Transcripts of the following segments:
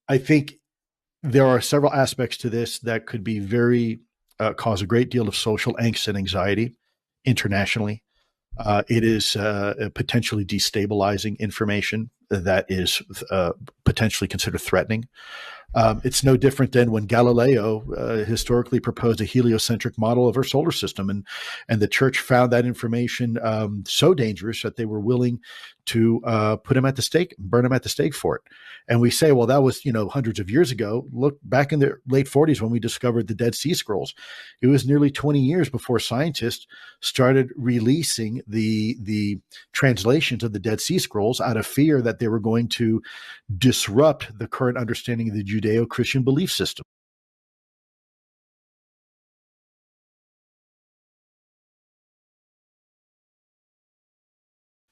I think there are several aspects to this that could be cause a great deal of social angst and anxiety internationally. It is potentially destabilizing information that is potentially considered threatening. It's no different than when Galileo historically proposed a heliocentric model of our solar system, and the church found that information so dangerous that they were willing to put him at the stake, burn him at the stake for it. And we say, well, that was hundreds of years ago. Look back in the late 40s when we discovered the Dead Sea Scrolls. It was nearly 20 years before scientists started releasing the translations of the Dead Sea Scrolls out of fear that they were going to disrupt the current understanding of the Judeo-Christian belief system.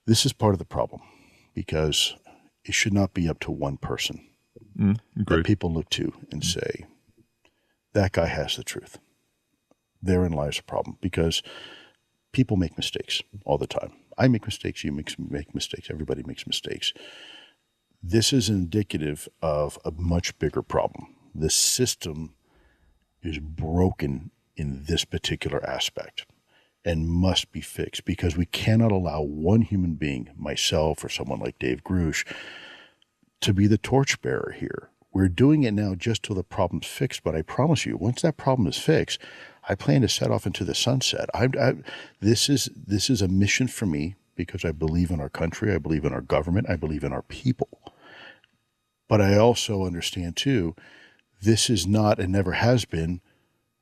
This is part of the problem, because it should not be up to one person that people look to and say, that guy has the truth. Therein lies the problem, because people make mistakes all the time. I make mistakes, you make mistakes, everybody makes mistakes. This is indicative of a much bigger problem. The system is broken in this particular aspect and must be fixed, because we cannot allow one human being, myself or someone like Dave Grush, to be the torchbearer here. We're doing it now just till the problem's fixed, but I promise you, once that problem is fixed, I plan to set off into the sunset. This is a mission for me, because I believe in our country, I believe in our government, I believe in our people. But I also understand, too, this is not and never has been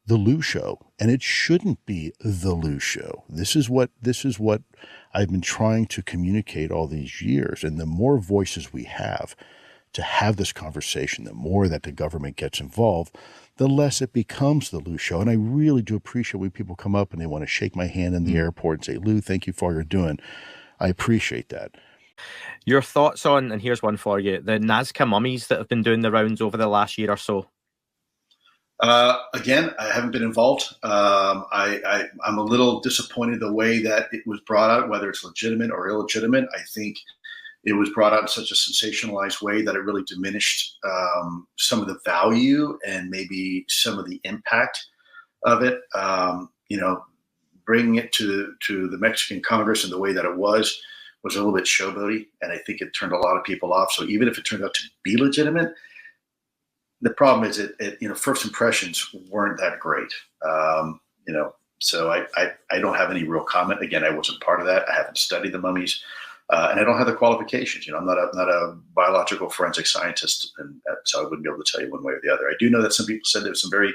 the Lue Show, and it shouldn't be the Lue Show. This is what I've been trying to communicate all these years, and the more voices we have to have this conversation, the more that the government gets involved, the less it becomes the Lue Show. And I really do appreciate when people come up and they want to shake my hand in the airport and say, Lue, thank you for all you're doing. I appreciate that. Your thoughts on, and here's one for you, the Nazca mummies that have been doing the rounds over the last year or so? Again, I haven't been involved. I'm a little disappointed the way that it was brought out, whether it's legitimate or illegitimate. I think it was brought out in such a sensationalized way that it really diminished some of the value and maybe some of the impact of it. Bringing it to the Mexican Congress in the way that it was a little bit showboaty, and I think it turned a lot of people off. So even if it turned out to be legitimate, the problem is first impressions weren't that great. So I don't have any real comment. Again, I wasn't part of that. I haven't studied the mummies, and I don't have the qualifications. I'm not a biological forensic scientist, and so I wouldn't be able to tell you one way or the other. I do know that some people said there's some very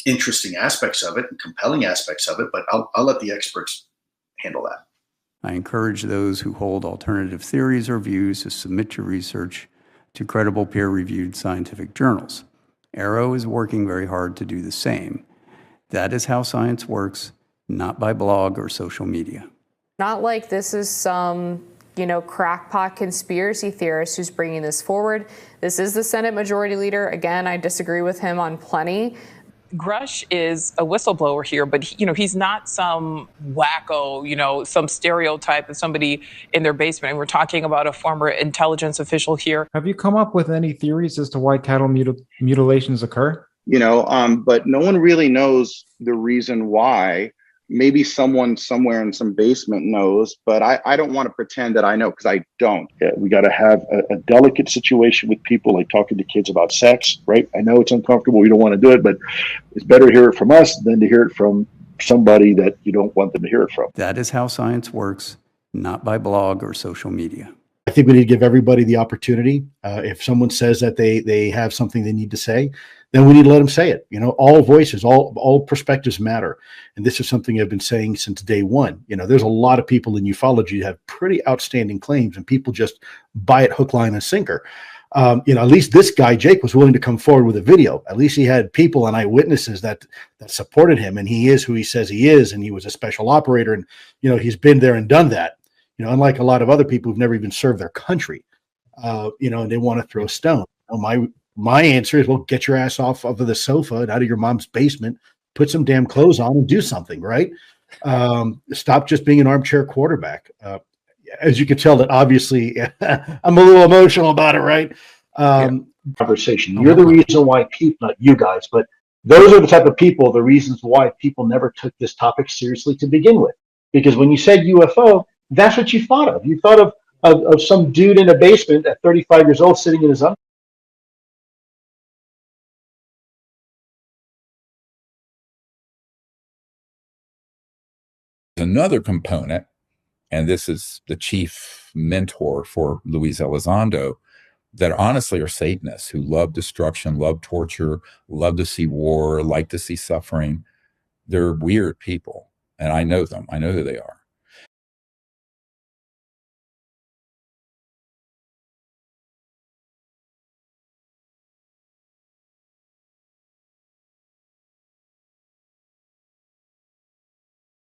interesting aspects of it and compelling aspects of it, but I'll let the experts handle that. I encourage those who hold alternative theories or views to submit your research to credible peer-reviewed scientific journals. Arrow is working very hard to do the same. That is how science works, not by blog or social media. Not like this is some, crackpot conspiracy theorist who's bringing this forward. This is the Senate Majority Leader. Again, I disagree with him on plenty. Grush is a whistleblower here, but he's not some wacko, some stereotype of somebody in their basement. And we're talking about a former intelligence official here. Have you come up with any theories as to why cattle mutilations occur? But no one really knows the reason why. Maybe someone somewhere in some basement knows, but I don't want to pretend that I know, because I don't. Yeah, we got to have a delicate situation with people, like talking to kids about sex, right? I know it's uncomfortable. We don't want to do it, but it's better to hear it from us than to hear it from somebody that you don't want them to hear it from. That is how science works, not by blog or social media. I think we need to give everybody the opportunity. If someone says that they have something they need to say, then we need to let them say it. All voices, all perspectives matter. And this is something I've been saying since day one. There's a lot of people in ufology that have pretty outstanding claims, and people just buy it hook, line, and sinker. At least this guy, Jake, was willing to come forward with a video. At least he had people and eyewitnesses that supported him, and he is who he says he is, and he was a special operator, and he's been there and done that. Unlike a lot of other people who've never even served their country, and they want to throw a stone. My answer is, well, get your ass off of the sofa and out of your mom's basement, put some damn clothes on and do something, right? Stop just being an armchair quarterback. As you can tell that obviously I'm a little emotional about it, right? conversation. You're the reason why people, not you guys, but those are the type of people, the reasons why people never took this topic seriously to begin with. Because when you said UFO, that's what you thought of. You thought of some dude in a basement at 35 years old sitting in his own. Another component, and this is the chief mentor for Lue Elizondo, that honestly are Satanists who love destruction, love torture, love to see war, like to see suffering. They're weird people, and I know them. I know who they are.